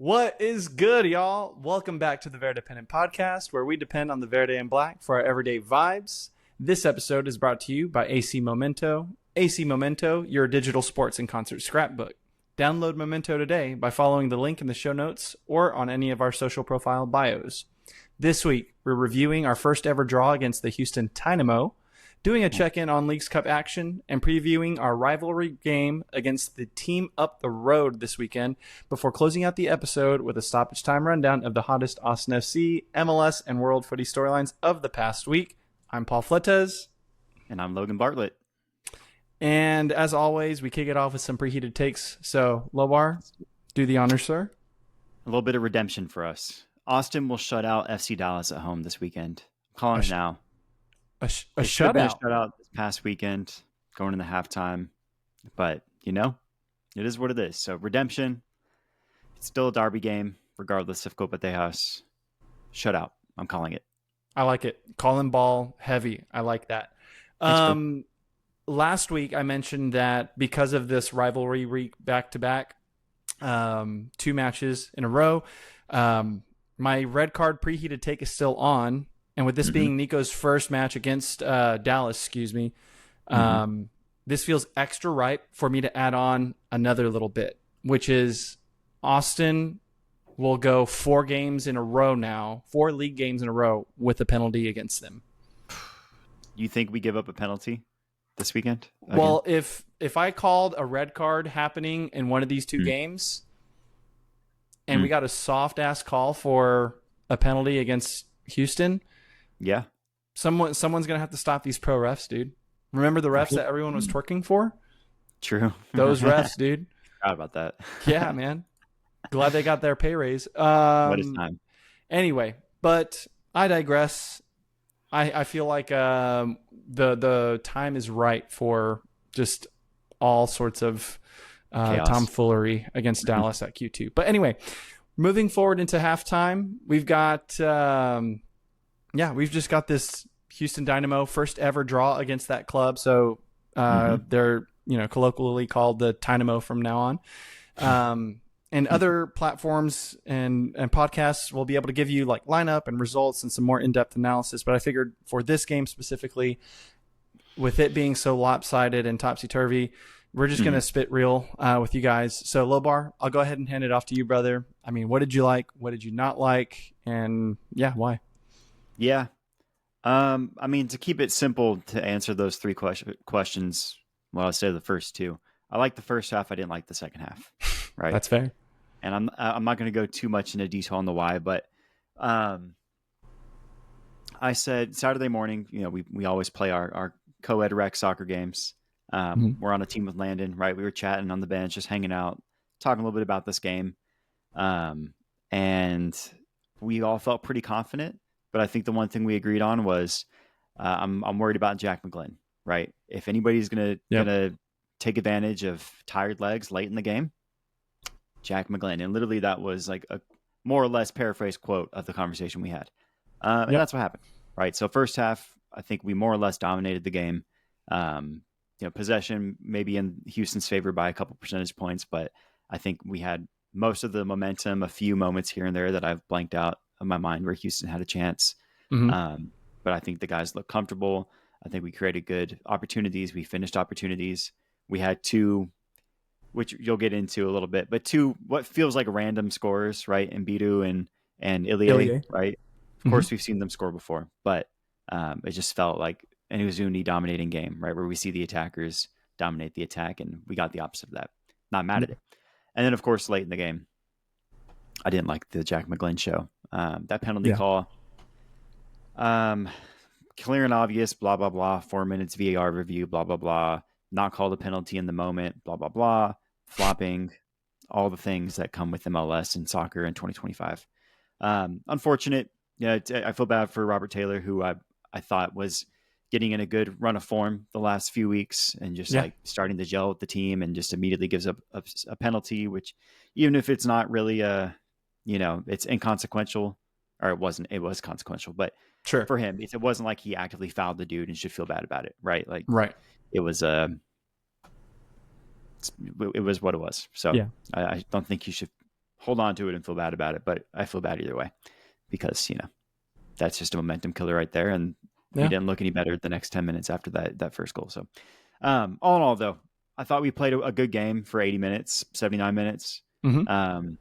What is good, y'all? Welcome back to the Verdependent podcast, where we depend on the Verde and Black for our everyday vibes. This episode is brought to you by AC Momento. AC Momento, your digital sports and concert scrapbook. Download Memento today by following the link in the show notes or on any of our social profile bios. This week, we're reviewing our first ever draw against the Houston Tienamo, doing a check-in on Leagues Cup action, and previewing our rivalry game against the team up the road this weekend before closing out the episode with a stoppage time rundown of the hottest Austin FC, MLS, and World Footy storylines of the past week. I'm Paul Fletes. And I'm Logan Bartlett. And as always, we kick it off with some preheated takes. So, Lobar, do the honors, sir. A little bit of redemption for us. Austin will shut out FC Dallas at home this weekend. I'm calling it now. A shutout. Shutout this past weekend, going into halftime. But, you know, it is what it is. So, redemption. It's still a derby game, regardless of Copa Tejas. Shutout. I'm calling it. I like it. Calling ball heavy. I like that. Last week, I mentioned that because of this rivalry week back-to-back, 2 matches in a row, my red card preheated take is still on. And with this being Nico's first match against Dallas, this feels extra ripe for me to add on another little bit, which is Austin will go 4 games in a row now, 4 league games in a row with a penalty against them. You think we give up a penalty this weekend? Again? Well, if I called a red card happening in one of these 2 games and we got a soft-ass call for a penalty against Houston... Yeah. Someone's going to have to stop these pro refs, dude. Remember the refs that everyone was twerking for? True. Those refs, dude. Forgot about that. Yeah, man. Glad they got their pay raise. What is time? Anyway, but I digress. I feel like the time is right for just all sorts of tomfoolery against Dallas at Q2. But anyway, moving forward into halftime, we've got... we've just got this Houston Dynamo first ever draw against that club. So they're, colloquially called the Tienamo from now on. And other platforms and podcasts will be able to give you like lineup and results and some more in-depth analysis. But I figured for this game specifically, with it being so lopsided and topsy-turvy, we're just going to spit real with you guys. So Lobar, I'll go ahead and hand it off to you, brother. I mean, what did you like? What did you not like? And why? Yeah. I mean, to keep it simple, to answer those 3 questions, well, I'll say the first 2. I liked the first half. I didn't like the second half. Right. That's fair. And I'm not going to go too much into detail on the why, but I said Saturday morning, we always play our co-ed rec soccer games. We're on a team with Landon, right? We were chatting on the bench, just hanging out, talking a little bit about this game. And we all felt pretty confident. But I think the one thing we agreed on was I'm worried about Jack McGlynn, right? If anybody's gonna take advantage of tired legs late in the game, Jack McGlynn. And literally that was like a more or less paraphrased quote of the conversation we had. And that's what happened, right? So first half, I think we more or less dominated the game. Possession maybe in Houston's favor by a couple percentage points, but I think we had most of the momentum, a few moments here and there that I've blanked out of my mind where Houston had a chance. But I think the guys look comfortable. I think we created good opportunities. We finished opportunities. We had 2, which you'll get into a little bit, but 2, what feels like random scores, right? Mbidu and Ilie, right? Of course, we've seen them score before, but it just felt like an Uzuni dominating game, right? Where we see the attackers dominate the attack, and we got the opposite of that. Not mad at it. And then, of course, late in the game, I didn't like the Jack McGlynn show. That penalty call, clear and obvious, blah, blah, blah, 4 minutes VAR review, blah, blah, blah, not called a penalty in the moment, blah, blah, blah, flopping, all the things that come with MLS and soccer in 2025. Unfortunate. I feel bad for Robert Taylor, who I thought was getting in a good run of form the last few weeks and just like starting to gel with the team, and just immediately gives up a penalty, which even if it's not really it's inconsequential, or it was consequential, but sure, for him, it wasn't like he actively fouled the dude and should feel bad about it. Right. Like, right. It was it was what it was. So I don't think you should hold on to it and feel bad about it, but I feel bad either way because, that's just a momentum killer right there. And we didn't look any better the next 10 minutes after that first goal. So all in all, though, I thought we played a good game for 80 minutes, 79 minutes. Mm-hmm.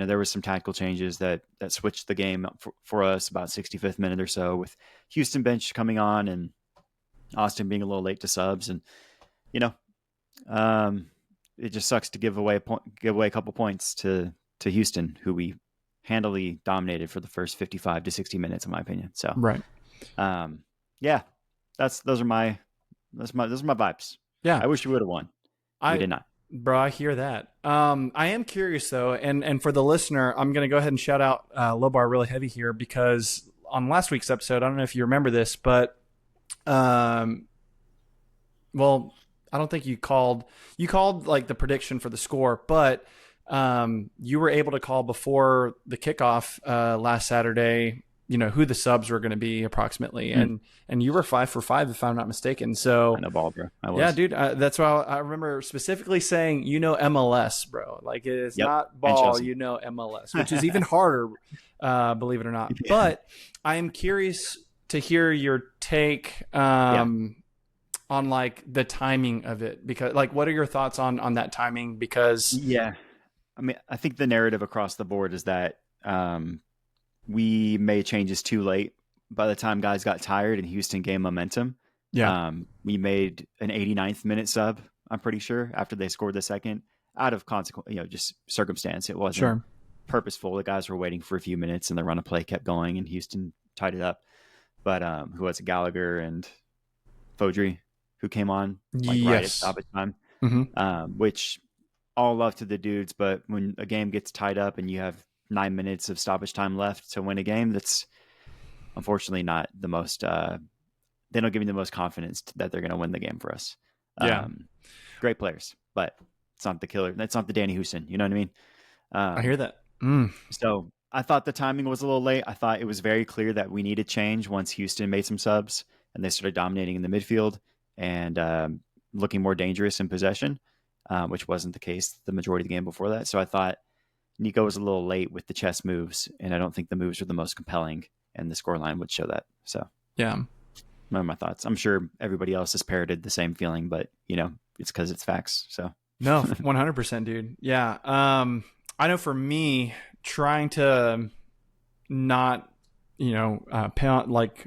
There was some tactical changes that switched the game for us about 65th minute or so, with Houston bench coming on and Austin being a little late to subs. And, it just sucks to give away a couple points to Houston, who we handily dominated for the first 55 to 60 minutes, in my opinion. So, right. Yeah, those are my vibes. Yeah. I wish we would have won. We did not. Bro, I hear that. I am curious though, and for the listener, I'm going to go ahead and shout out Lobar really heavy here, because on last week's episode, I don't know if you remember this, but well, I don't think you called like the prediction for the score, but you were able to call before the kickoff last Saturday, who the subs were going to be approximately. And you were 5 for 5, if I'm not mistaken. So I know ball, bro. I was. Yeah, dude. That's why I remember specifically saying, MLS, bro. Like, it's not ball, MLS, which is even harder, believe it or not. Yeah. But I am curious to hear your take on like the timing of it, because like, what are your thoughts on that timing? Because I think the narrative across the board is that we made changes too late. By the time guys got tired and Houston gained momentum, we made an 89th minute sub, I'm pretty sure, after they scored the second, out of consequence, just circumstance. It wasn't purposeful. The guys were waiting for a few minutes and the run of play kept going and Houston tied it up. But who was it? Gallagher and Fodry, who came on right at stoppage time, which all love to the dudes. But when a game gets tied up and you have 9 minutes of stoppage time left to win a game, that's unfortunately not the most, they don't give me the most confidence that they're going to win the game for us. Great players, but it's not the killer. That's not the Danny Houston. You know what I mean? I hear that. So I thought the timing was a little late. I thought it was very clear that we needed change once Houston made some subs and they started dominating in the midfield and looking more dangerous in possession, which wasn't the case the majority of the game before that. So I thought Nico was a little late with the chess moves, and I don't think the moves were the most compelling, and the scoreline would show that. So yeah, those are my thoughts. I'm sure everybody else has parroted the same feeling, but it's because it's facts. So no, 100%, dude. Yeah. I know for me, trying to not,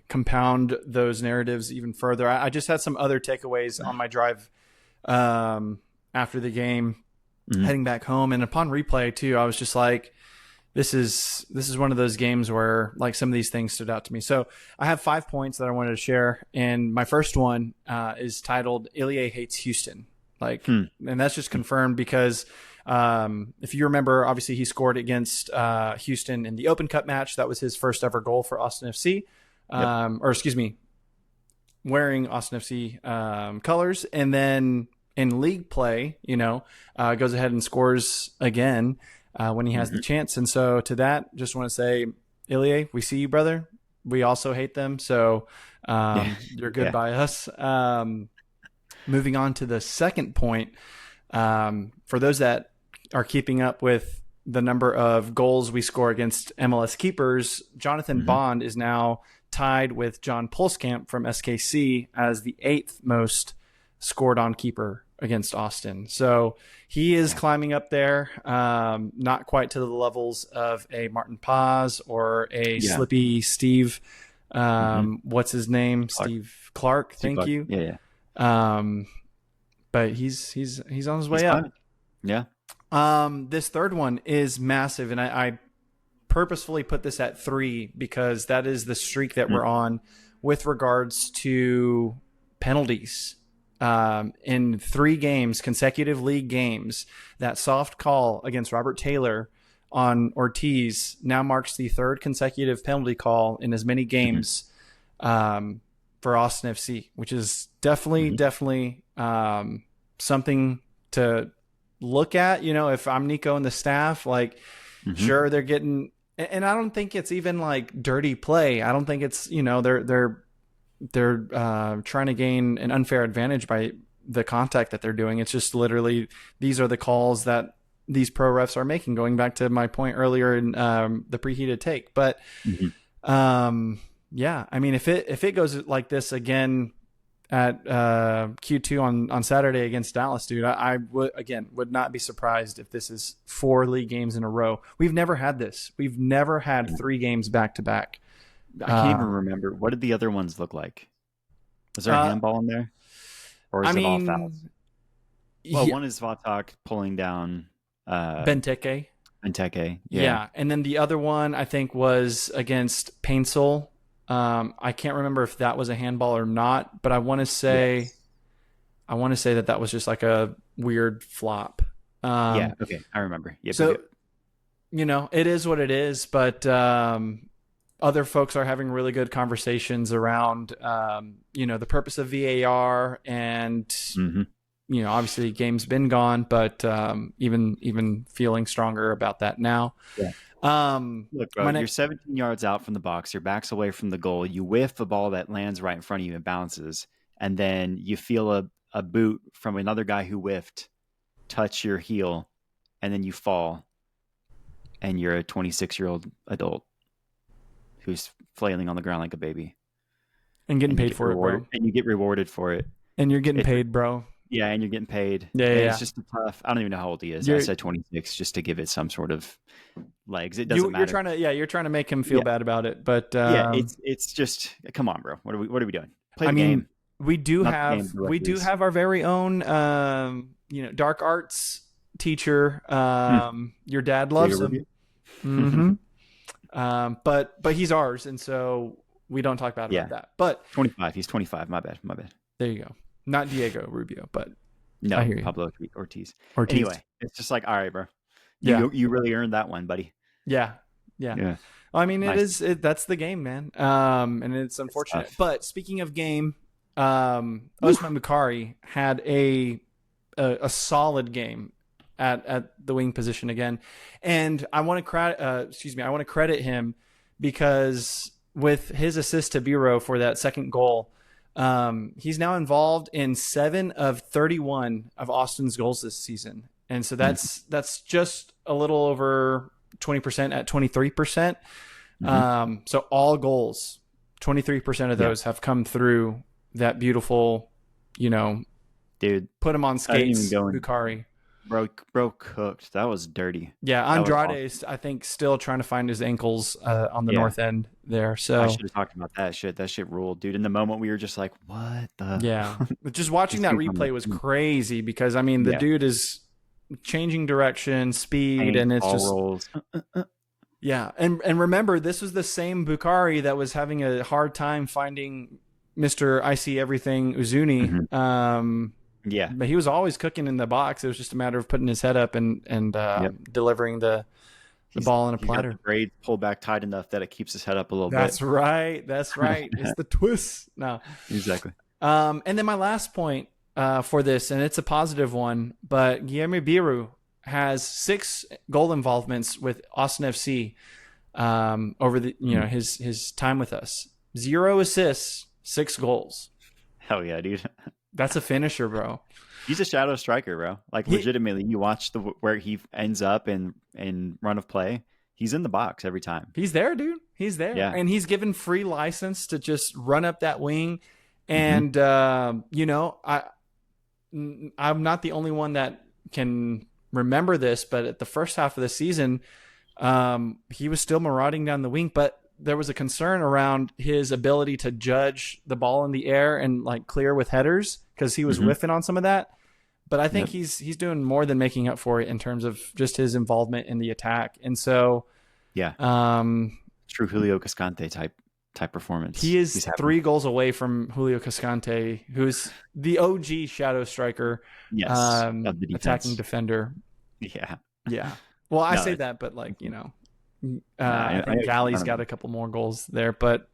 compound those narratives even further. I just had some other takeaways on my drive after the game, heading back home, and upon replay too, I was just like, this is one of those games where like some of these things stood out to me. So I have 5 points that I wanted to share, and my first one is titled "Ilie hates Houston." And that's just confirmed because if you remember, obviously he scored against Houston in the Open Cup match. That was his first ever goal for Austin FC, wearing Austin FC colors, and then in league play, goes ahead and scores again when he has the chance. And so to that, just want to say, Ilie, we see you, brother. We also hate them. So you're good by us. Moving on to the second point, for those that are keeping up with the number of goals we score against MLS keepers, Jonathan Bond is now tied with John Pulskamp from SKC as the 8th most scored on keeper against Austin. So he is climbing up there, not quite to the levels of a Martin Paz or a Slippy Steve. What's his name? Clark. Steve Clark. Thank you. Yeah. But he's on his way up. Yeah. This third one is massive, and I purposefully put this at 3 because that is the streak that we're on with regards to penalties. In 3 games, consecutive league games, that soft call against Robert Taylor on Ortiz now marks the 3rd consecutive penalty call in as many games for Austin FC, which is definitely something to look at. If I'm Nico and the staff, sure, they're getting, and I don't think it's even like dirty play. I don't think it's, they're trying to gain an unfair advantage by the contact that they're doing. It's just literally, these are the calls that these pro refs are making, going back to my point earlier in the preheated take. But yeah, I mean, if it goes like this again at Q2 on Saturday against Dallas, dude, I would not be surprised if this is 4 league games in a row. We've never had this. We've never had 3 games back to back. I can't even remember. What did the other ones look like? Was there a handball in there? Or is it all fouls? Well, one is Vatak pulling down Benteke. Yeah. And then the other one, I think, was against Paintsel. I can't remember if that was a handball or not, but I want to say that was just like a weird flop. Yeah. Okay. I remember. Yep, so, it is what it is, but other folks are having really good conversations around, the purpose of VAR and, obviously the game's been gone, but even feeling stronger about that now. Yeah. Look, bro, you're 17 yards out from the box. Your back's away from the goal. You whiff a ball that lands right in front of you and bounces, and then you feel a boot from another guy who whiffed touch your heel, and then you fall, and you're a 26-year-old adult who's flailing on the ground like a baby. And getting paid for it, bro. And you get rewarded for it. And you're getting paid, bro. Yeah, and you're getting paid. Yeah. It's just tough. I don't even know how old he is. I said 26 just to give it some sort of legs. It doesn't matter. You're trying to make him feel bad about it, but it's just, come on, bro. What are we doing? Play the game. We do have our very own dark arts teacher. Your dad loves him. Mm-hmm. But he's ours, and so we don't talk about that. But 25. He's 25. My bad. There you go. Not Diego Rubio, but no, I hear you. Pablo Ortiz. Anyway, it's just like, all right, bro. You really earned that one, buddy. Yeah. Well, I mean, nice. That's the game, man. And it's unfortunate. But speaking of game, Osman Bukhari had a solid game at the wing position again, and I want to credit him because with his assist to Biro for that second goal. He's now involved in 7 of 31 of Austin's goals this season. And so that's just a little over 20% at 23%. So all goals, 23% of those have come through that beautiful, dude, put him on skates, Bukhari. Bro cooked. That was dirty. Yeah, Andrade's, awesome. I think, still trying to find his ankles on the north end there. So I should have talked about that shit. That shit ruled, dude. In the moment, we were just like, what the? Yeah. Just watching that replay was crazy because, I mean, the dude is changing direction, speed, and it's just... rolls. Yeah. And remember, this was the same Bukhari that was having a hard time finding Mr. I See Everything Uzuni. Yeah, but he was always cooking in the box. It was just a matter of putting his head up and delivering the ball in a platter. The braid pulled back tight enough that it keeps his head up a little bit. That's right. It's the twist. No, exactly. And then my last point for this, and it's a positive one, but Guillermo Biru has 6 goal involvements with Austin FC over the his time with us. 0 assists, 6 goals. Hell yeah, dude. That's a finisher, bro. He's a shadow striker, bro. Like, legitimately, you watch where he ends up in run of play. He's in the box every time. He's there, dude. He's there. Yeah. And he's given free license to just run up that wing. And, I'm not the only one that can remember this, but at the first half of the season, he was still marauding down the wing, but there was a concern around his ability to judge the ball in the air and like clear with headers because he was whiffing on some of that. But I think he's doing more than making up for it in terms of just his involvement in the attack. And so, true Julio Cascante type performance. He is 3 goals away from Julio Cascante, who's the OG shadow striker, of the attacking defender. Yeah. Well, I say that, but like, I think Galley's got a couple more goals there, but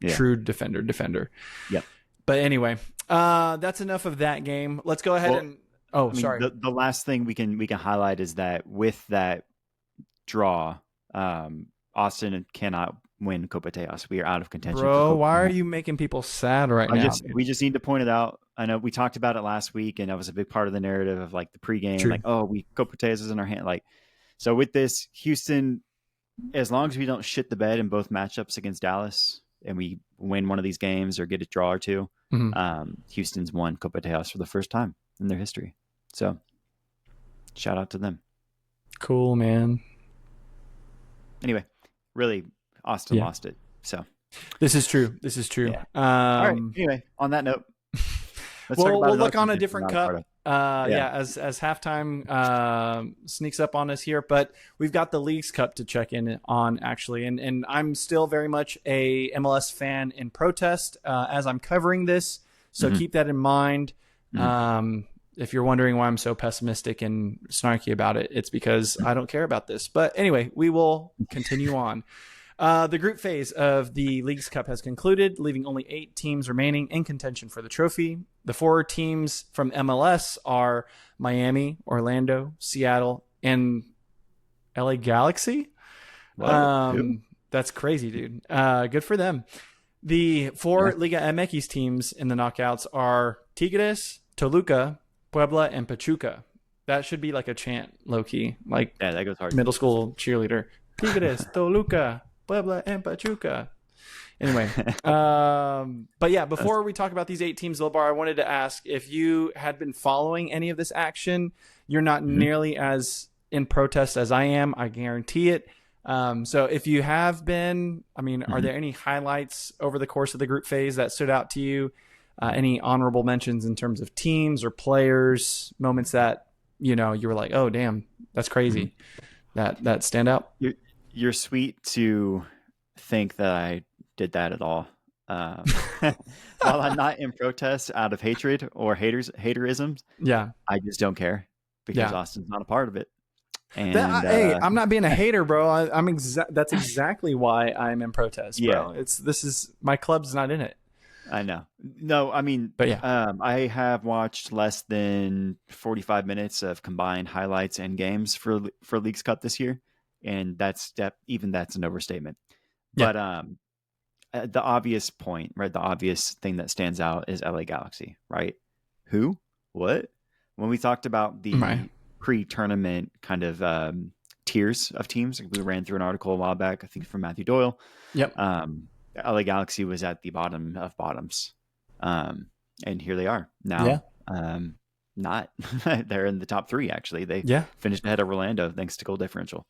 true defender. Yeah. But anyway, that's enough of that game. Let's go ahead sorry. The last thing we can highlight is that with that draw, Austin cannot win Copa Teos. We are out of contention. Bro, for why are you making people sad right now? We just need to point it out. I know we talked about it last week, and that was a big part of the narrative of like the pregame, True. like, oh, Copa Teos is in our hand. Like, so with this, Houston, as long as we don't shit the bed in both matchups against Dallas and we win one of these games or get a draw or two, Houston's won Copa Teos for the first time in their history. So shout out to them. Cool, man. Anyway, really, Austin lost it. So this is true. Yeah. All right. Anyway, on that note, we'll look on a different cup. As halftime sneaks up on us here, but we've got the Leagues Cup to check in on actually, and I'm still very much a MLS fan in protest as I'm covering this. So keep that in mind. If you're wondering why I'm so pessimistic and snarky about it, it's because I don't care about this. But anyway, we will continue on. The group phase of the Leagues Cup has concluded, leaving only 8 teams remaining in contention for the trophy. The 4 teams from MLS are Miami, Orlando, Seattle, and LA Galaxy. That's crazy, dude. Good for them. The 4 Liga MX teams in the knockouts are Tigres, Toluca, Puebla, and Pachuca. That should be like a chant, low-key. Like that goes hard. Middle school cheerleader. Tigres, Toluca, Puebla, and Pachuca. Anyway, but yeah, before we talk about these 8 teams, Lobar, I wanted to ask if you had been following any of this action. You're not nearly as in protest as I am. I guarantee it. So if you have been, I mean, are there any highlights over the course of the group phase that stood out to you? Any honorable mentions in terms of teams or players, moments that, you were like, oh, damn, that's crazy. That stand out? You're sweet to think that I did that at all. While I'm not in protest out of hatred or haterisms, I just don't care because Austin's not a part of it. And hey, I'm not being a hater, bro. That's exactly why I'm in protest, bro. My club's not in it. I know. No, I mean, but I have watched less than 45 minutes of combined highlights and games for Leagues Cup this year, and that's an overstatement. Yeah. But the obvious point, right? The obvious thing that stands out is LA Galaxy, right? Who? What? When we talked about the pre-tournament kind of tiers of teams, we ran through an article a while back, I think from Matthew Doyle. Yep. LA Galaxy was at the bottom of bottoms. And here they are now. Not they're in the top 3 actually. They finished ahead of Orlando thanks to goal differential.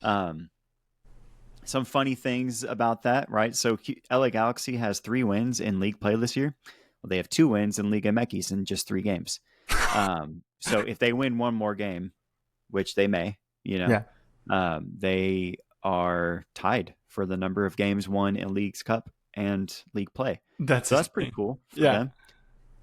Some funny things about that, right? So LA Galaxy has 3 wins in league play this year. Well, they have 2 wins in Liga MX in just 3 games. So if they win one more game, which they may, they are tied for the number of games won in Leagues Cup and league play. That's pretty cool for them.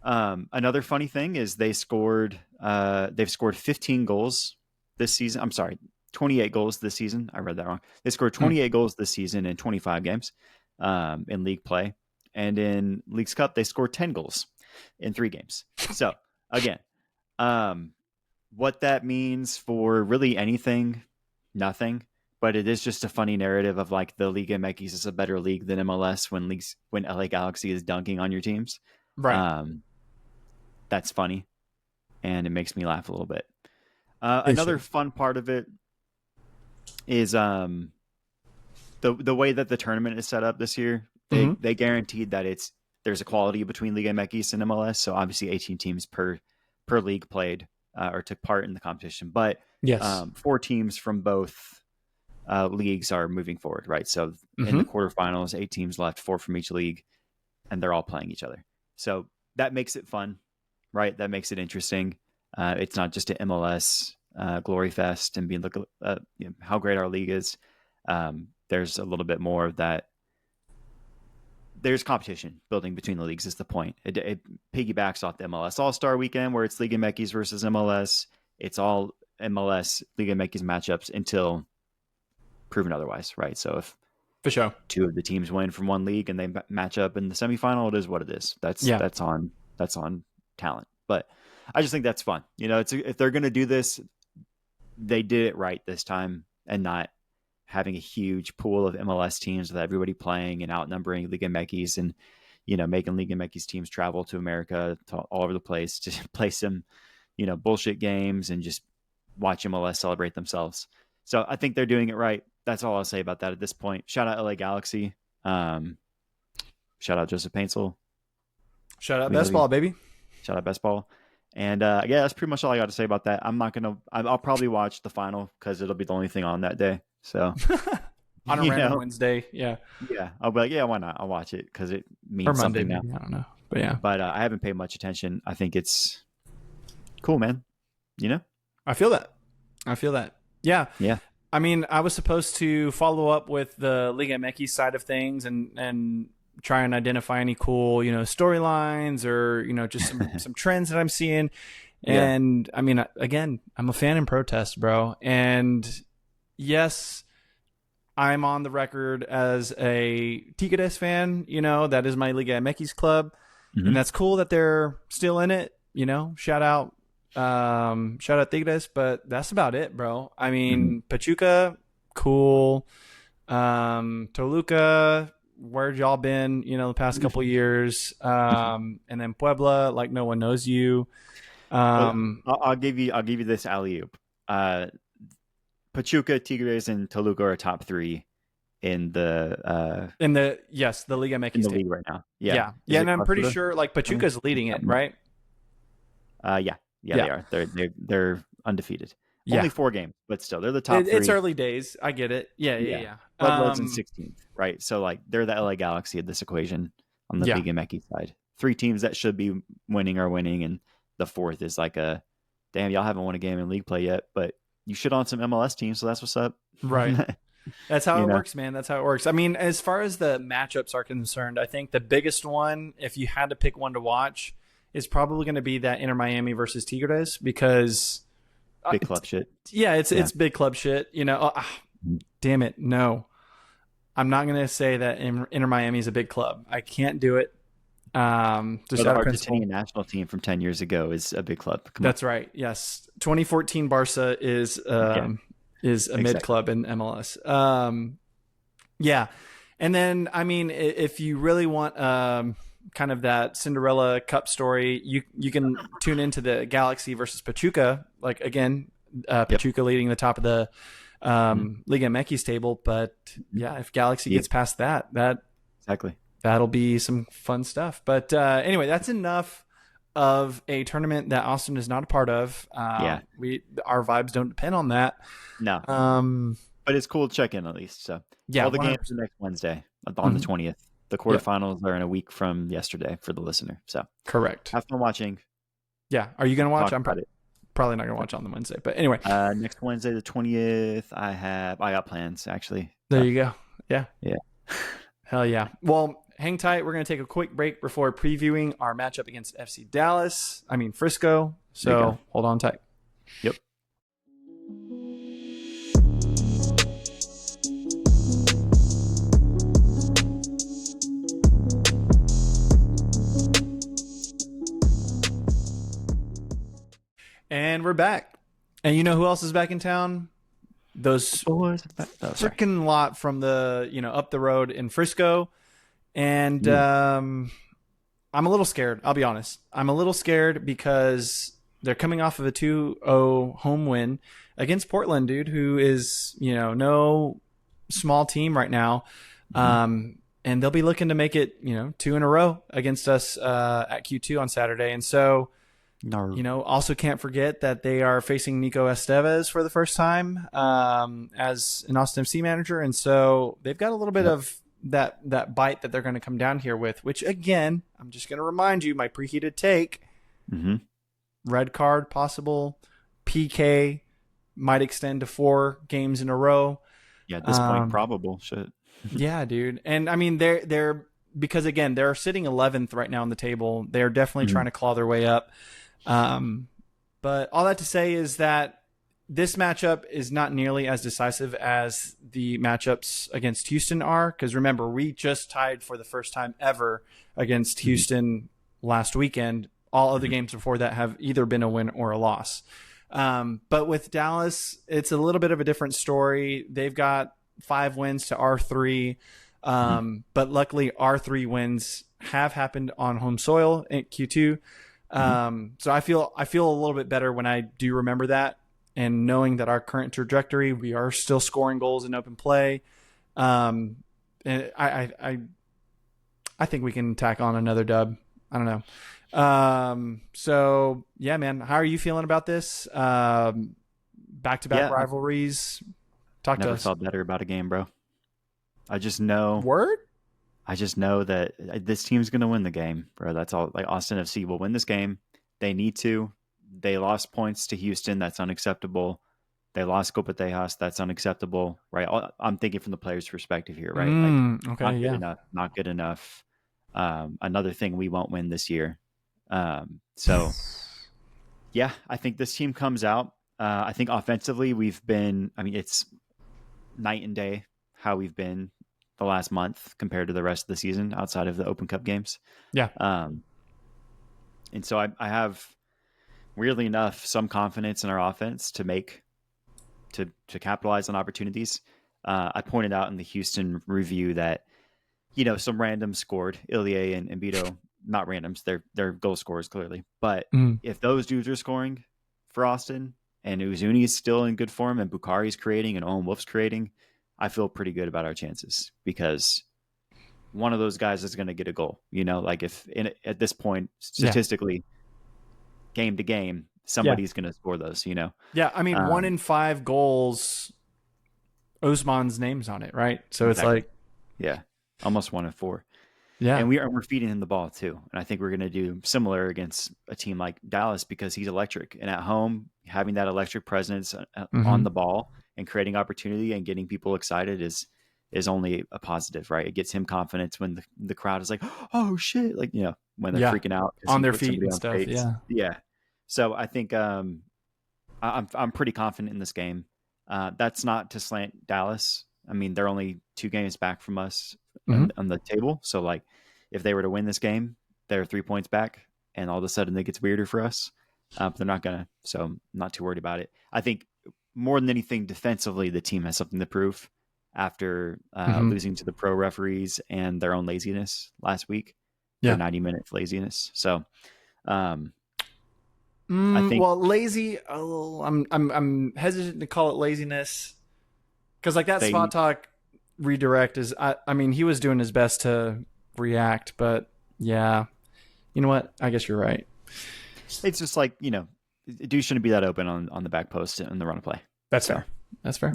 Another funny thing is they've scored 15 goals this season. I'm sorry, 28 goals this season. I read that wrong. They scored 28 goals this season in 25 games in league play. And in Leagues Cup, they scored 10 goals in 3 games. So again, what that means for really anything, nothing. But it is just a funny narrative of like the Liga MX is a better league than MLS when LA Galaxy is dunking on your teams. Right. That's funny. And it makes me laugh a little bit. Another fun part of it is the way that the tournament is set up this year. They guaranteed that there's equality between Liga MX and MLS. So obviously 18 teams per league played or took part in the competition. But 4 teams from both leagues are moving forward, right? So in the quarterfinals, 8 teams left, 4 from each league, and they're all playing each other. So that makes it fun, right? That makes it interesting. It's not just an MLS glory fest and being look how great our league is. There's a little bit more of that. There's competition building between the leagues is the point. It piggybacks off the MLS All-Star Weekend where it's Liga MX versus MLS. It's all MLS Liga MX matchups until proven otherwise, right? So if for sure 2 of the teams win from one league and they match up in the semifinal, it is what it is. That's on talent. But I just think that's fun. If they're going to do this, they did it right this time and not having a huge pool of MLS teams with everybody playing and outnumbering Liga MX and, making Liga MX teams travel to America all over the place to play some, bullshit games and just watch MLS celebrate themselves. So I think they're doing it right. That's all I'll say about that at this point. Shout out LA Galaxy. Shout out Joseph Paintsel. Shout out Best Ball, baby. Shout out Best Ball. And yeah, that's pretty much all I got to say about that. I'll probably watch the final because it'll be the only thing on that day. So on a random Wednesday. Yeah. Yeah. I'll be like, yeah, why not? I'll watch it because it means something now. I don't know. But yeah. But I haven't paid much attention. I think it's cool, man. I feel that. Yeah. Yeah. I mean, I was supposed to follow up with the Liga MX side of things and try and identify any cool, storylines or, just some trends that I'm seeing. And I mean, again, I'm a fan in protest, bro. And yes, I'm on the record as a Tigres fan, that is my Liga MX club. Mm-hmm. And that's cool that they're still in it, shout out Tigres, but that's about it, bro. I mean, Pachuca, cool. Toluca, where'd y'all been, the past couple years? And then Puebla, like no one knows you. I'll give you this alley-oop. Pachuca, Tigres, and Toluca are top 3 in the Liga MX in the league right now. Yeah. And I'm pretty sure like Pachuca's leading it, right? Yeah, they are. They're undefeated. Only 4 games, but still, they're the top 3. It's early days. I get it. Yeah. Puebla's in 16th, right? So like they're the LA Galaxy of this equation on the Liga MX side. 3 teams that should be winning are winning, and the 4th is like damn, y'all haven't won a game in league play yet, but you shit on some MLS teams, so that's what's up. Right. That's how it works, man. That's how it works. I mean, as far as the matchups are concerned, I think the biggest one, if you had to pick one to watch, is probably going to be that Inter Miami versus Tigres because big club shit. Yeah, it's big club shit. Damn it, no, I'm not going to say that Inter Miami is a big club. I can't do it. The Argentinian national team from 10 years ago is a big club. That's right. Yes, 2014 Barca is a mid club in MLS. Yeah, and then I mean, if you really want kind of that Cinderella Cup story, you can tune into the Galaxy versus Pachuca. Like again, Pachuca leading the top of the Liga MX table, but yeah, if Galaxy gets past that exactly. That'll be some fun stuff. But anyway, that's enough of a tournament that Austin is not a part of. Our vibes don't depend on that. No. But it's cool to check in at least. So all the 100%. Games are next Wednesday on the 20th. The quarterfinals are in a week from yesterday for the listener. So correct. Have fun watching. Yeah. Are you going to watch? I'm probably not going to watch on the Wednesday. But anyway. Next Wednesday, the 20th, I got plans actually. There you go. Yeah. Yeah. Hell yeah. Well, hang tight. We're going to take a quick break before previewing our matchup against Frisco. So hold on tight. Yep. And we're back. And you know who else is back in town? Those boys freaking lot from the, up the road in Frisco. And I'm a little scared. I'll be honest. I'm a little scared because they're coming off of a 2-0 home win against Portland, dude, who is, no small team right now. And they'll be looking to make it, 2 in a row against us at Q2 on Saturday. And so, also can't forget that they are facing Nico Estevez for the first time as an Austin FC manager. And so they've got a little bit of that bite that they're going to come down here with, which again, I'm just going to remind you, my preheated take, red card possible, PK might extend to 4 games in a row. Yeah, at this point, probable shit. Yeah, dude. And I mean, they're because again, they're sitting 11th right now on the table. They're definitely trying to claw their way up. But all that to say is that this matchup is not nearly as decisive as the matchups against Houston are. Because remember, we just tied for the first time ever against Houston last weekend. All other games before that have either been a win or a loss. But with Dallas, it's a little bit of a different story. They've got 5 wins to our 3. But luckily our 3 wins have happened on home soil in Q2. So I feel a little bit better when I do remember that, and knowing that our current trajectory, we are still scoring goals in open play. And I think we can tack on another dub. I don't know. So yeah, man, how are you feeling about this? Back-to-back rivalries. Talk to us. Never felt better about a game, bro. I just know that this team's going to win the game, bro. That's all. Like, Austin FC will win this game. They need to. They lost points to Houston. That's unacceptable. They lost Copa Tejas. That's unacceptable, right? I'm thinking from the player's perspective here, right? Not good enough. Another thing we won't win this year. So, yeah, I think this team comes out. I think offensively it's night and day how we've been the last month compared to the rest of the season outside of the Open Cup games. Yeah. And so I have, weirdly enough, some confidence in our offense to capitalize on opportunities. I pointed out in the Houston review that, some randoms scored. Ilie and Bito, not randoms, they're goal scorers clearly. But if those dudes are scoring for Austin, and Uzuni is still in good form, and Bukhari's creating, and Owen Wolf's creating, I feel pretty good about our chances, because one of those guys is going to get a goal. Like at this point, statistically, game to game, somebody's going to score those. Yeah, I mean, 1 in 5 goals, Osman's name's on it, right? So exactly. It's almost 1 in 4. Yeah, and we're feeding him the ball too, and I think we're going to do similar against a team like Dallas, because he's electric, and at home, having that electric presence on the ball and creating opportunity and getting people excited is only a positive, right? It gets him confidence when the crowd is like, oh shit, like, when they're freaking out on their feet and stuff. Yeah. So I think I'm pretty confident in this game. That's not to slant Dallas. I mean, they're only 2 games back from us on the table. So, like, if they were to win this game, they're 3 points back, and all of a sudden it gets weirder for us. But they're not gonna, so I'm not too worried about it. I think more than anything, defensively, the team has something to prove after losing to the pro referees and their own laziness last week. Their 90-minute laziness. So, I think lazy. Oh, I'm hesitant to call it laziness, because like that spot talk redirect is. I mean, he was doing his best to react, but yeah, you know what? I guess you're right. It's just like, dude shouldn't be that open on the back post in the run of play. That's fair. That's fair.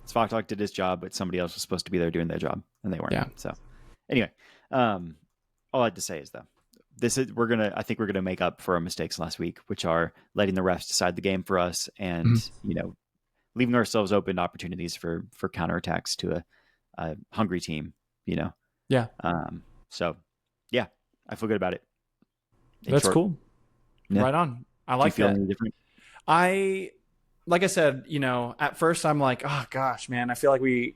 Spot talk did his job, but somebody else was supposed to be there doing their job, and they weren't. Yeah. So anyway, all I have to say is though, I think we're gonna make up for our mistakes last week, which are letting the refs decide the game for us, and leaving ourselves open to opportunities for counterattacks to a hungry team. Yeah. So yeah, I feel good about it. That's cool. Yeah. Right on. I like Do you feel that. any different? Like I said, at first I'm like, oh gosh, man, I feel like we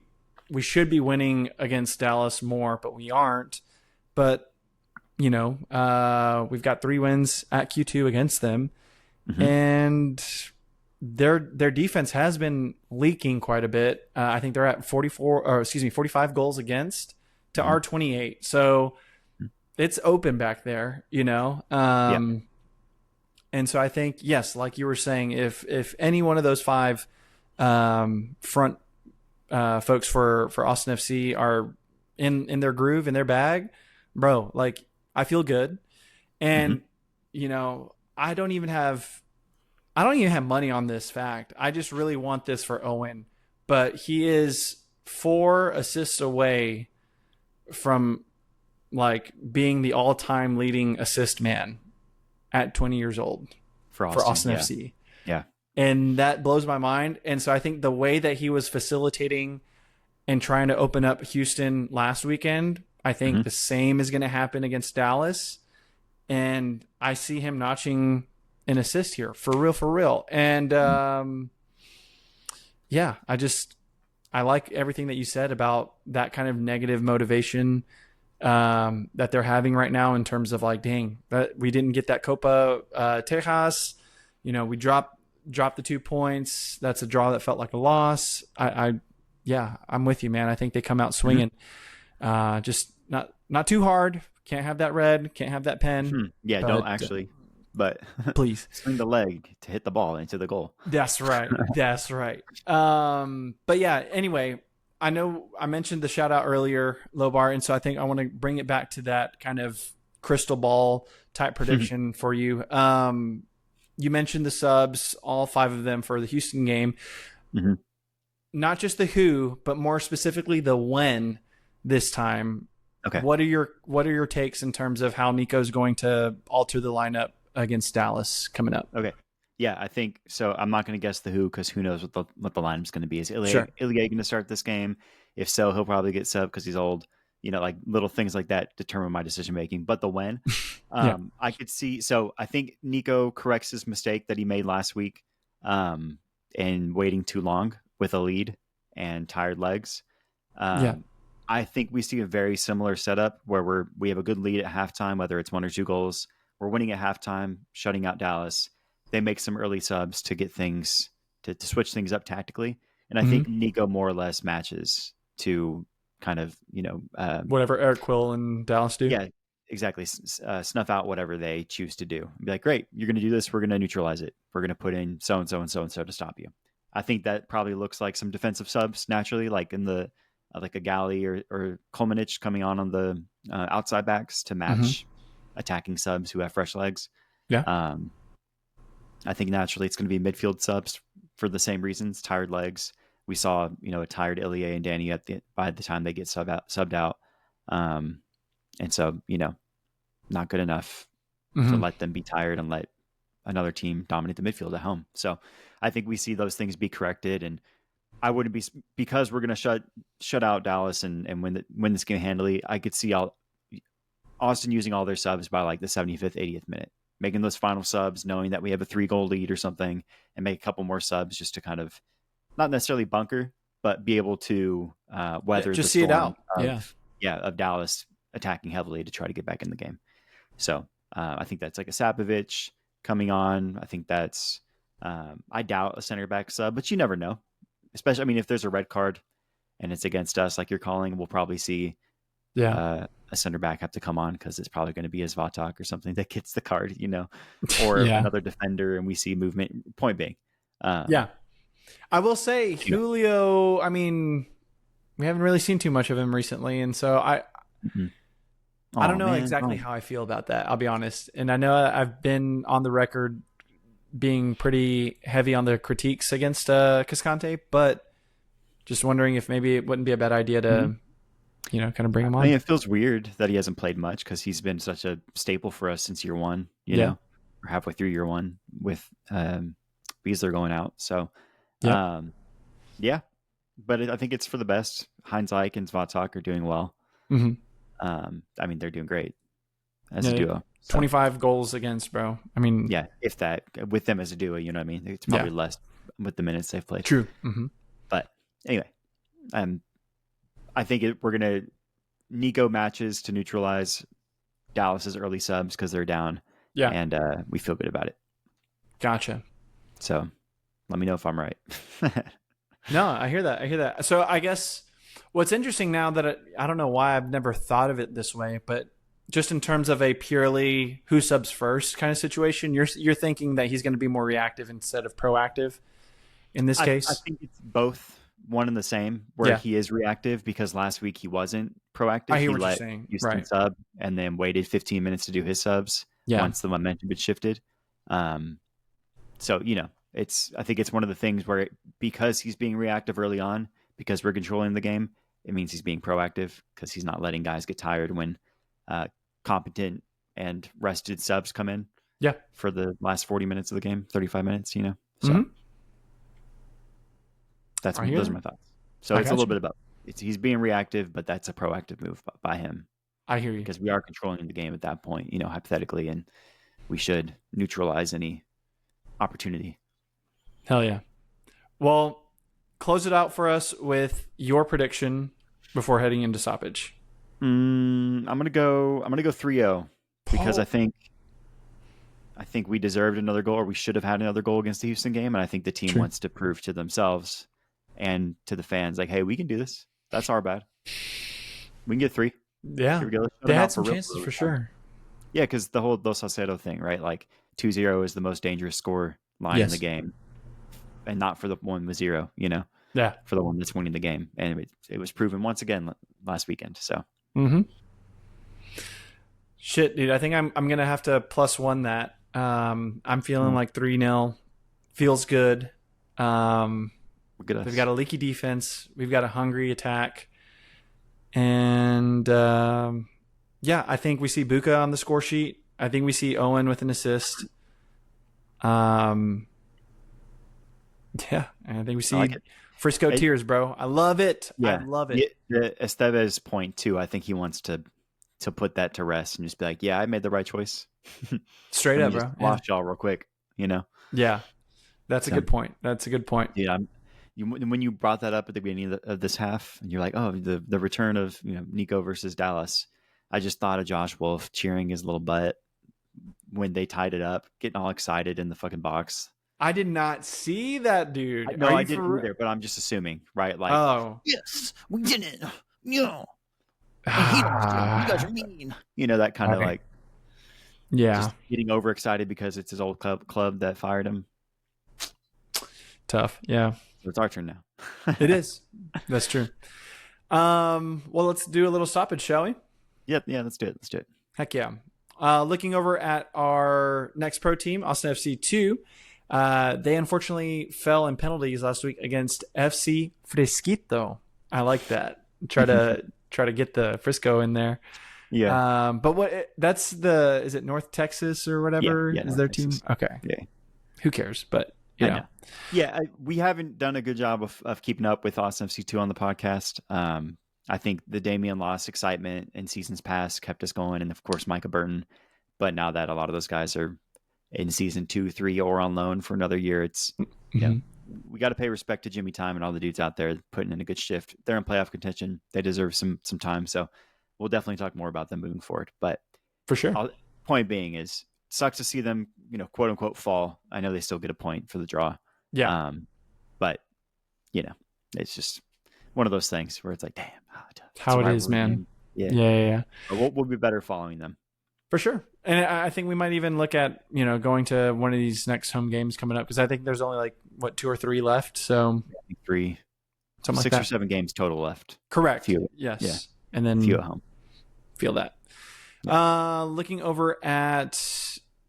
should be winning against Dallas more, but we aren't. But we've got 3 wins at Q2 against them, and their defense has been leaking quite a bit. I think they're at 45 goals against to our 28. So it's open back there, And so I think, yes, like you were saying, if any one of those 5 front folks for Austin FC are in their groove, in their bag, bro, like, I feel good. And, I don't even have money on this fact. I just really want this for Owen, but he is 4 assists away from like being the all-time leading assist man at 20 years old for Austin FC. Yeah. And that blows my mind. And so I think the way that he was facilitating and trying to open up Houston last weekend, I think the same is going to happen against Dallas. And I see him notching an assist here for real. And I like everything that you said about that kind of negative motivation that they're having right now, in terms of like, dang, that we didn't get that Copa Tejas. We dropped the 2 points. That's a draw that felt like a loss. Yeah, I'm with you, man. I think they come out swinging. Just not too hard. Can't have that red. Can't have that pen. Yeah, but, don't actually. But please swing the leg to hit the ball into the goal. That's right. That's right. But yeah, anyway, I know I mentioned the shout out earlier, Lobar, and so I think I want to bring it back to that kind of crystal ball type prediction for you. You mentioned the subs, all 5 of them for the Houston game. Not just the who, but more specifically the when this time. Okay. What are your takes in terms of how Nico's going to alter the lineup against Dallas coming up? Okay. Yeah, I think so. I'm not going to guess the who because who knows what the lineup's going to be. Is Ilya going to start this game? If so, he'll probably get sub because he's old. Like little things like that determine my decision making. But the when, I could see. So I think Nico corrects his mistake that he made last week, in waiting too long with a lead and tired legs. I think we see a very similar setup where we have a good lead at halftime, whether it's 1 or 2 goals. We're winning at halftime, shutting out Dallas. They make some early subs to get things to switch things up tactically, and I think Nico more or less matches to kind of whatever Eric Quill and Dallas do. Yeah, exactly. Snuff out whatever they choose to do. Be like, great, you're going to do this. We're going to neutralize it. We're going to put in so and so and so and so to stop you. I think that probably looks like some defensive subs naturally, like in the like a Galley or Kolmanich coming on the outside backs to match attacking subs who have fresh legs. Yeah. I think naturally it's going to be midfield subs for the same reasons, tired legs. We saw, a tired Ilya and Danny by the time they get subbed out. And so, not good enough to let them be tired and let another team dominate the midfield at home. So I think we see those things be corrected, and I wouldn't be, because we're going to shut out Dallas and win this game handily. I could see Austin using all their subs by like the 75th, 80th minute, making those final subs, knowing that we have a 3-goal lead or something, and make a couple more subs just to kind of not necessarily bunker, but be able to weather just the see it out. Of Dallas attacking heavily to try to get back in the game. So I think that's like a Sapovic coming on. I think that's I doubt a center back sub, but you never know. Especially, if there's a red card and it's against us, like you're calling, we'll probably see a center back have to come on because it's probably going to be a Zvatok or something that gets the card, or another defender, and we see movement. Point being, I will say Julio. We haven't really seen too much of him recently, and so I don't know exactly how I feel about that. I'll be honest, and I know I've been on the record being pretty heavy on the critiques against Cascante, but just wondering if maybe it wouldn't be a bad idea to, kind of bring him on. It feels weird that he hasn't played much because he's been such a staple for us since year one, or halfway through year one with Beasler going out. So, but I think it's for the best. Heinz Ike and Zvatok are doing well. They're doing great as a duo. 25 goals against, bro. If that, with them as a duo, you know what I mean? It's probably less with the minutes they've played. True. But anyway, I think Nico matches to neutralize Dallas's early subs because they're down. Yeah. And we feel good about it. Gotcha. So let me know if I'm right. No, I hear that. So I guess what's interesting now that I don't know why I've never thought of it this way, but just in terms of a purely who subs first kind of situation, you're thinking that he's going to be more reactive instead of proactive in this case? I think it's both one and the same, where he is reactive because last week he wasn't proactive. I hear what you're saying. Houston sub and then waited 15 minutes to do his subs once the momentum had shifted. So, I think it's one of the things where because he's being reactive early on, because we're controlling the game, it means he's being proactive because he's not letting guys get tired when competent and rested subs come in for the last 40 minutes of the game, 35 minutes, so those are my thoughts. So it's a little bit about he's being reactive, but that's a proactive move by him. I hear you, because we are controlling the game at that point, hypothetically, and we should neutralize any opportunity. Hell yeah. Well, close it out for us with your prediction before heading into stoppage. I'm gonna go 3-0 because I think we deserved another goal, or we should have had another goal against the Houston game, and I think the team wants to prove to themselves and to the fans, like, hey, we can do this. That's our bad. We can get 3. Yeah. Here we go. They had some chances for sure. Yeah, because the whole Dos Salcedo thing, right? Like 2-0 is the most dangerous score line in the game, and not for the one with 0, Yeah. For the one that's winning the game. And it was proven once again last weekend. So. Mm-hmm. Shit, dude. I think I'm gonna have to +1 that. I'm feeling like 3-0. Feels good. They've got a leaky defense. We've got a hungry attack. And I think we see Buka on the score sheet. I think we see Owen with an assist. And I think we see Frisco tears, bro. I love it. Yeah, I love it. The Estevez point too. I think he wants to put that to rest and just be like, yeah, I made the right choice. Straight up, bro. Lost y'all real quick, Yeah, that's a good point. Yeah, when you brought that up at the beginning of this half, and you're like, oh, the return of Nico versus Dallas. I just thought of Josh Wolf cheering his little butt when they tied it up, getting all excited in the fucking box. I did not see that, dude. No, I didn't either, but I'm just assuming, right? Like, yes, we did it. I hate Austin. You guys are mean. That kind of like, just getting overexcited because it's his old club that fired him. Tough, yeah. So it's our turn now. It is. That's true. Well, let's do a little stoppage, shall we? Yeah, let's do it. Heck yeah. Looking over at our next pro team, Austin FC 2. They unfortunately fell in penalties last week against FC Frisquito. I like that. Try to get the Frisco in there. Yeah. But is it North Texas or whatever is their Texas team? Okay. Yeah. Who cares? But yeah, we haven't done a good job of keeping up with Austin FC2 on the podcast. I think the Damian loss excitement in seasons past kept us going, and of course Micah Burton. But now that a lot of those guys are in season 2, 3, or on loan for another year, it's we got to pay respect to Jimmy Time and all the dudes out there putting in a good shift. They're in playoff contention. They deserve some time. So we'll definitely talk more about them moving forward. But for sure, point being is, sucks to see them, quote unquote, fall. I know they still get a point for the draw. Yeah. But it's just one of those things where it's like, damn, how it is, man. Yeah. But we'll be better following them. For sure. And I think we might even look at, going to one of these next home games coming up, because I think there's only 2 or 3 left. So 3, something 6 like that. or 7 games total left. Correct. Few. Yes. Yeah. And then few at home. Feel that. Yeah. Looking over at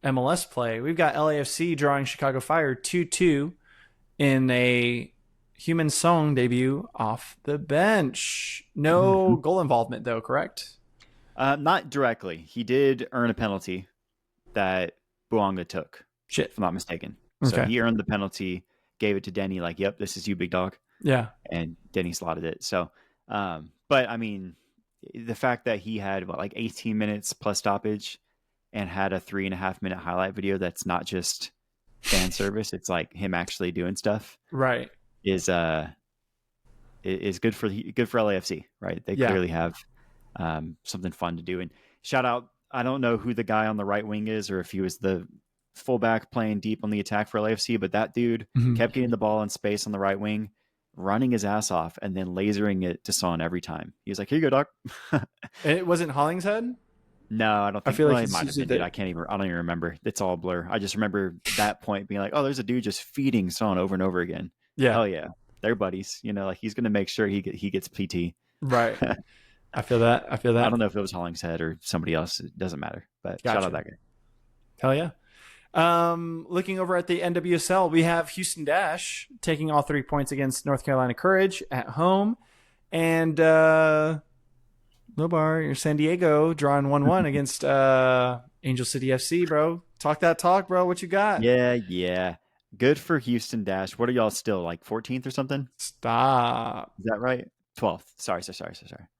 MLS play, we've got LAFC drawing Chicago Fire 2-2 in a Human Song debut off the bench. No goal involvement though, correct? Not directly. He did earn a penalty that Buonga took. Shit. If I'm not mistaken. Okay. So he earned the penalty, gave it to Denny, like, yep, this is you, big dog. Yeah. And Denny slotted it. So, but I mean, the fact that he had 18 minutes plus stoppage and had a 3.5-minute highlight video that's not just fan service, it's like him actually doing stuff. Right. Is good for LAFC, right? They clearly have something fun to do. And shout out, I don't know who the guy on the right wing is, or if he was the fullback playing deep on the attack for LAFC, but that dude kept getting the ball in space on the right wing, running his ass off, and then lasering it to Son every time. He was like, "Here you go, dog." It wasn't Hollingshead? No, I don't think. I feel like it might have been. Dude, I don't even remember. It's all a blur. I just remember that point being like, "Oh, there's a dude just feeding Son over and over again." Yeah. Oh yeah, they're buddies. He's going to make sure he gets PT. Right. I feel that. I don't know if it was Hollingshead or somebody else. It doesn't matter. But shout out that guy. Hell yeah. Looking over at the NWSL, we have Houston Dash taking all 3 points against North Carolina Courage at home, and Lobar, your San Diego, drawing 1-1 against Angel City FC, bro. Talk that talk, bro. What you got? Yeah. Good for Houston Dash. What are y'all still, 14th or something? Stop. Is that right? 12th. Sorry.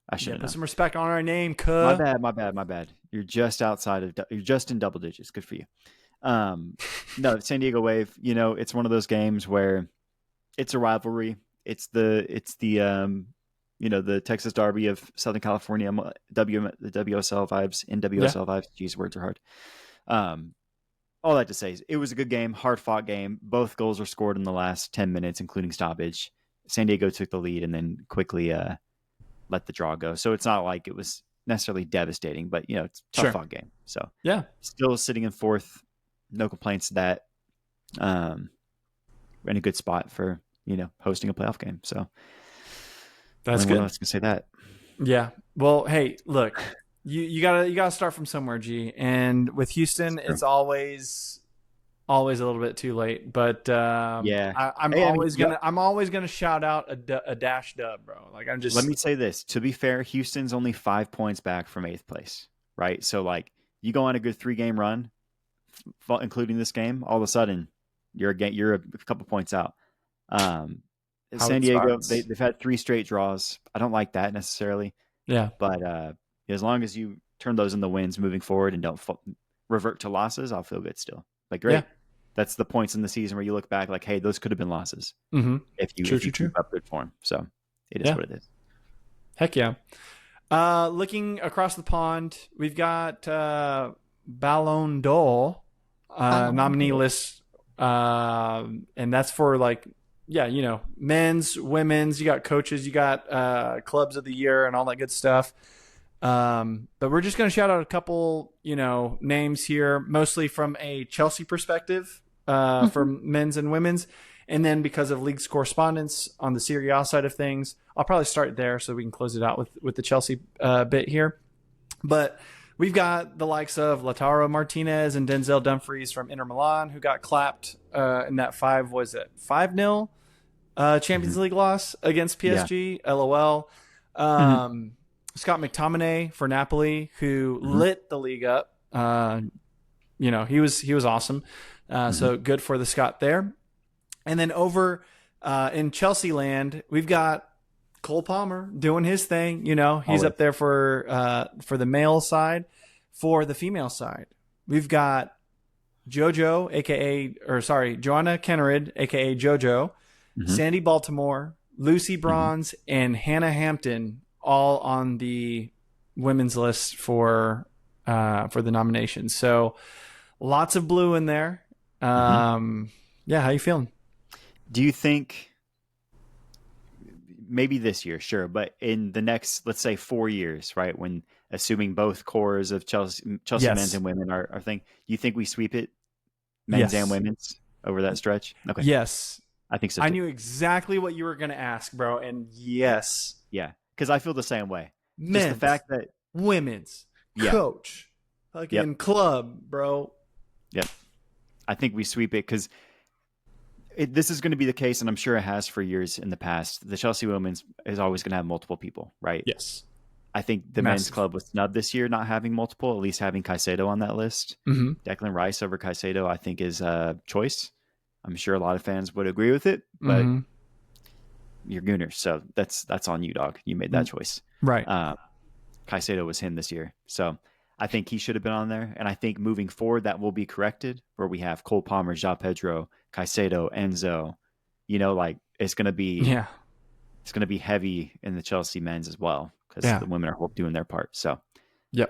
I should put some respect on our name, My bad. You're just you're just in double digits. Good for you. No, San Diego Wave, it's one of those games where it's a rivalry. It's the the Texas Derby of Southern California, the WSL vibes, NWSL vibes. Jeez, words are hard. All that to say is it was a good game, hard fought game. Both goals were scored in the last 10 minutes, including stoppage. San Diego took the lead and then quickly let the draw go. So it's not like it was necessarily devastating, but it's a tough fought game. So yeah, still sitting in fourth, no complaints to that. We're in a good spot for hosting a playoff game. So that's good. I was gonna say that. Yeah. Well, hey, look, you gotta start from somewhere, G. And with Houston, it's always a little bit too late. But I'm always gonna shout out a dash dub, bro. Like I'm just. Let me say this. To be fair, Houston's only 5 points back from 8th place, right? So like you go on a good 3-game run, including this game, all of a sudden you're a couple points out. San Diego, they've had 3 straight draws. I don't like that necessarily. Yeah. But as long as you turn those into wins moving forward and don't revert to losses, I'll feel good still. Like, great. Yeah. That's the points in the season where you look back like, hey, those could have been losses if you keep up good form. So it is what it is. Heck yeah. Looking across the pond, we've got Ballon d'Or nominee list. And that's for like, men's, women's, you got coaches, you got clubs of the year and all that good stuff. But we're just going to shout out a couple, names here, mostly from a Chelsea perspective, for men's and women's. And then because of league's correspondence on the Serie A side of things, I'll probably start there so we can close it out with the Chelsea bit here. But we've got the likes of Lautaro Martinez and Denzel Dumfries from Inter Milan, who got clapped in that 5-0 Champions League loss against PSG. Yeah. LOL. Scott McTominay for Napoli, who lit the league up. He was awesome. So good for the Scot there. And then over in Chelsea land, we've got Cole Palmer doing his thing. He's up there for the male side. For the female side, we've got Joanna Kennerid, aka JoJo, Sandy Baltimore, Lucy Bronze, and Hannah Hampton, all on the women's list for the nominations. So lots of blue in there. How you feeling? Do you think maybe this year, sure, but in the next, let's say 4 years, right? When assuming both cores of Chelsea men's and women are thing, do you think we sweep it, men's and women's, over that stretch? Okay. Yes. I think so too. I knew exactly what you were going to ask, bro. And yes. Yeah. Because I feel the same way. Men's, just the fact that women's, coach, fucking club, bro. Yep. I think we sweep it because this is going to be the case, and I'm sure it has for years in the past. The Chelsea women's is always going to have multiple people, right? Yes. I think the men's club was snubbed this year, not having multiple, at least having Caicedo on that list. Declan Rice over Caicedo, I think, is a choice. I'm sure a lot of fans would agree with it, but you're Gooners, so that's on you, dog. You made that choice. Right. Caicedo was him this year. So I think he should have been on there. And I think moving forward, that will be corrected, where we have Cole Palmer, João Pedro, Caicedo, Enzo. It's going to be it's going to be heavy in the Chelsea men's as well, because the women are doing their part. So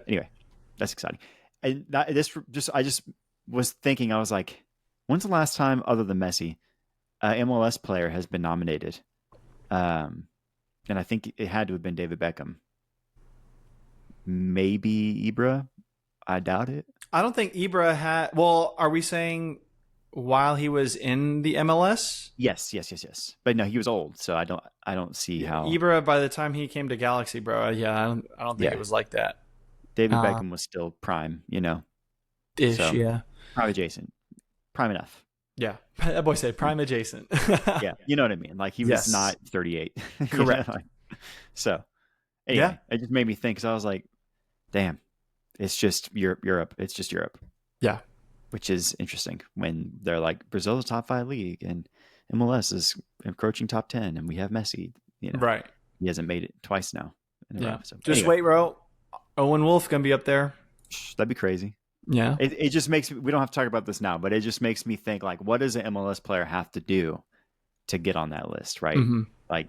anyway, that's exciting. And I just was thinking, I was like, when's the last time, other than Messi, MLS player has been nominated? And I think it had to have been David Beckham. Maybe Ibra. I doubt it. I don't think Ibra had. Well, are we saying while he was in the MLS? Yes. But no, he was old, so I don't see how Ibra, by the time he came to Galaxy, bro. I don't think it was like that. David Beckham was still prime, Ish, so, prime adjacent, prime enough. Yeah, that boy said prime adjacent. Yeah, you know what I mean. Like he was not 38. Correct. So anyway, it just made me think, because I was like, damn, it's just Europe. It's just Europe. Yeah. Which is interesting when they're like, Brazil's a top 5 league and MLS is encroaching top 10 and we have Messi. Right. He hasn't made it twice now. So just wait, bro. Owen Wolf going to be up there. That'd be crazy. Yeah. It just makes me, we don't have to talk about this now, but it just makes me think, like, what does an MLS player have to do to get on that list, right? Like,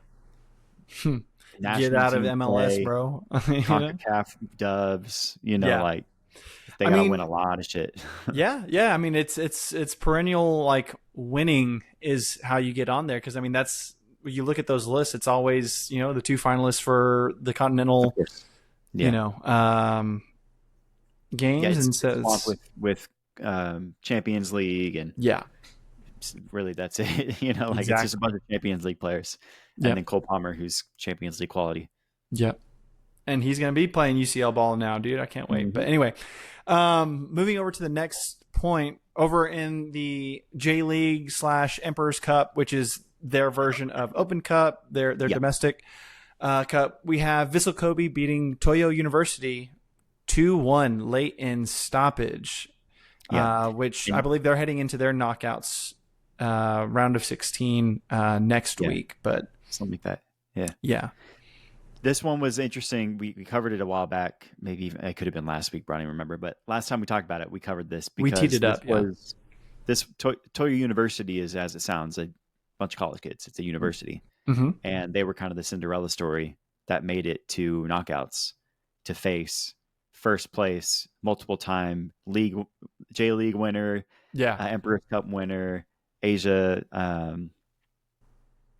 get out of MLS, play, bro. CONCACAF dubs, like they gotta win a lot of shit. yeah. I mean, it's perennial, like winning is how you get on there. Cause I mean, that's you look at those lists, it's always, the two finalists for the Continental, games, and says with Champions League, and really that's it. It's just a bunch of Champions League players, and then Cole Palmer, who's Champions League quality. Yep. And he's going to be playing UCL ball now, dude. I can't wait. But anyway, moving over to the next point, over in the J League / Emperor's Cup, which is their version of Open Cup, their domestic cup, we have Vissel Kobe beating Toyo University 2-1 late in stoppage, which I believe they're heading into their knockouts round of 16 next week. But something like that. Yeah. This one was interesting. We covered it a while back. Maybe even, it could have been last week, but I don't even remember. But last time we talked about it, we covered this because we teed it up. This Toyo University is, as it sounds, a bunch of college kids. It's a university, and they were kind of the Cinderella story that made it to knockouts to face first place, multiple time J League winner, Emperor's Cup winner, Asia.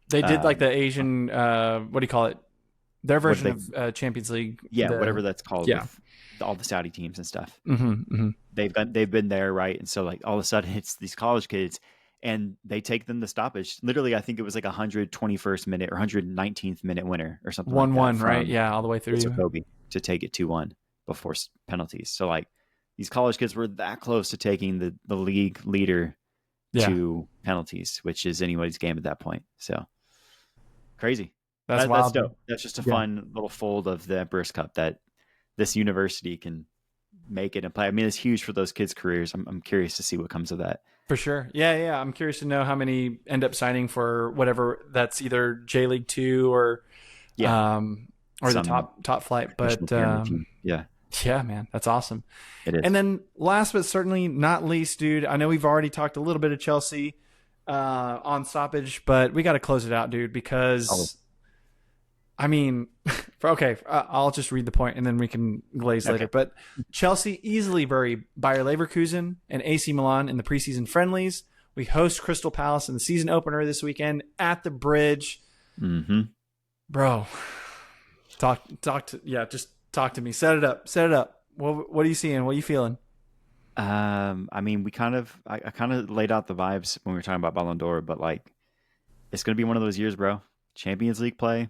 They did like the Asian. What do you call it? Their version of Champions League. Yeah, whatever that's called. Yeah. With all the Saudi teams and stuff. They've been there, right? And so like all of a sudden it's these college kids and they take them to stoppage. Literally, I think it was like 121st minute or 119th minute winner or something. 1-1, right? Yeah, all the way through. Kobe to take it 2-1 before penalties. So like these college kids were that close to taking the league leader to penalties, which is anybody's game at that point. So crazy. That's wild. That's dope. That's just a fun little fold of the Emperor's Cup that this university can make it and play. I mean, it's huge for those kids' careers. I'm curious to see what comes of that. For sure. Yeah. I'm curious to know how many end up signing for whatever that's either J League 2 or the top flight. But yeah, man, that's awesome. It is. And then last but certainly not least, dude, I know we've already talked a little bit of Chelsea on stoppage, but we got to close it out, dude, because I mean, I'll just read the point and then we can glaze later. But Chelsea easily bury Bayer Leverkusen and AC Milan in the preseason friendlies. We host Crystal Palace in the season opener this weekend at the Bridge. Bro, just talk to me. Set it up. What are you seeing? What are you feeling? I mean, I kind of laid out the vibes when we were talking about Ballon d'Or, but like, it's going to be one of those years, bro. Champions League play.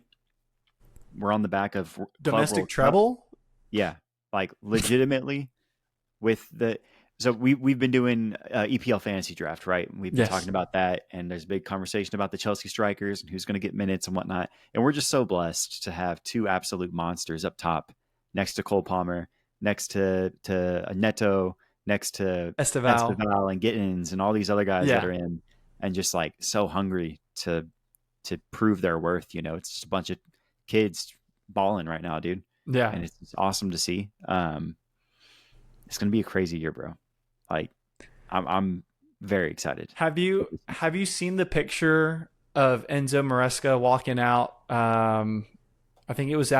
We're on the back of domestic treble. Yeah, like legitimately so we've been doing EPL fantasy draft, right? We've been talking about that, and there's a big conversation about the Chelsea strikers and who's going to get minutes and whatnot. And we're just so blessed to have two absolute monsters up top, next to Cole Palmer, next to Neto, next to Esteval and Gittins and all these other guys that are in, and just like so hungry to prove their worth. It's just a bunch of kids balling right now, dude. Yeah. And it's awesome to see. It's going to be a crazy year, bro. Like I'm very excited. Have you seen the picture of Enzo Maresca walking out? I think it was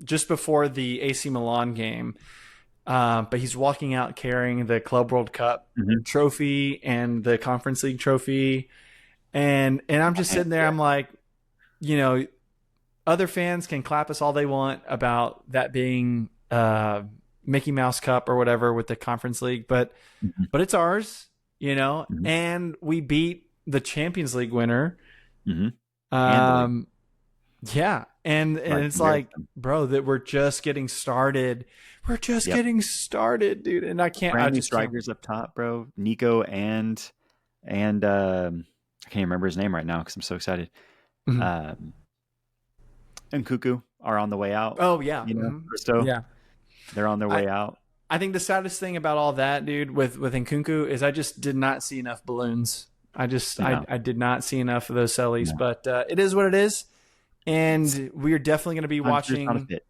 just before the AC Milan game. But he's walking out carrying the Club World Cup trophy and the Conference League trophy. And I'm just sitting there. I'm like, other fans can clap us all they want about that being Mickey Mouse Cup or whatever with the Conference League, but it's ours, and we beat the Champions League winner. And it's like, bro, that we're just getting started. We're just getting started, dude. And I can't. Strikers up top, bro. Nico and I can't remember his name right now because I'm so excited. And Cuckoo are on the way out. Oh yeah, Frisco. Yeah, they're on their way out. I think the saddest thing about all that, dude, with Nkunku is I just did not see enough balloons. I did not see enough of those sellies, but it is what it is, and we are definitely going to be watching. Not a fit.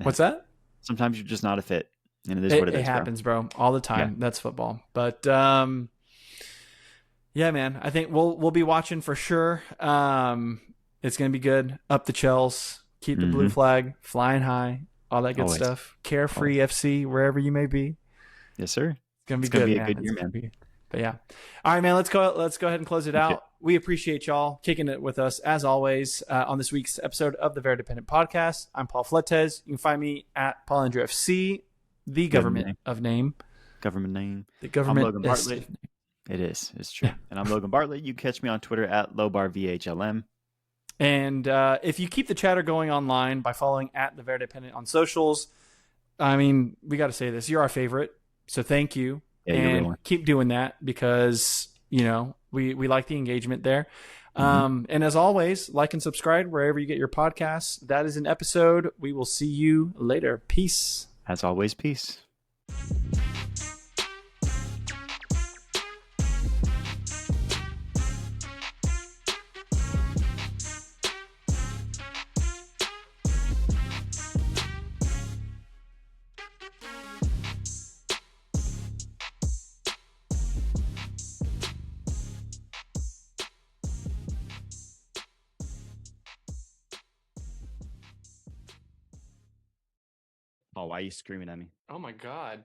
What's that? Sometimes you're just not a fit, and it is what it is. It happens, bro, all the time. Yeah. That's football, but yeah, man, I think we'll be watching for sure. It's going to be good. Up the Chels. Keep the blue flag flying high. All that good stuff. Carefree FC, wherever you may be. Yes, sir. It's going to be good, man. Be a good year, man. But yeah. All right, man. Let's go ahead and close it out. we appreciate y'all kicking it with us, as always, on this week's episode of the Verdependent podcast. I'm Paul Fletes. You can find me at Paul Andrew FC, the government of name. Government name. The government. I'm Logan Bartlett. It is. It's true. Yeah. And I'm Logan Bartlett. You can catch me on Twitter at LobarVHLM. And if you keep the chatter going online by following at the Verdependent on socials, I mean, we got to say this. You're our favorite. So thank you. Yeah, and keep doing that because, you know, we like the engagement there. And as always, like and subscribe wherever you get your podcasts. That is an episode. We will see you later. Peace. As always, peace. Oh, why are you screaming at me? Oh my God.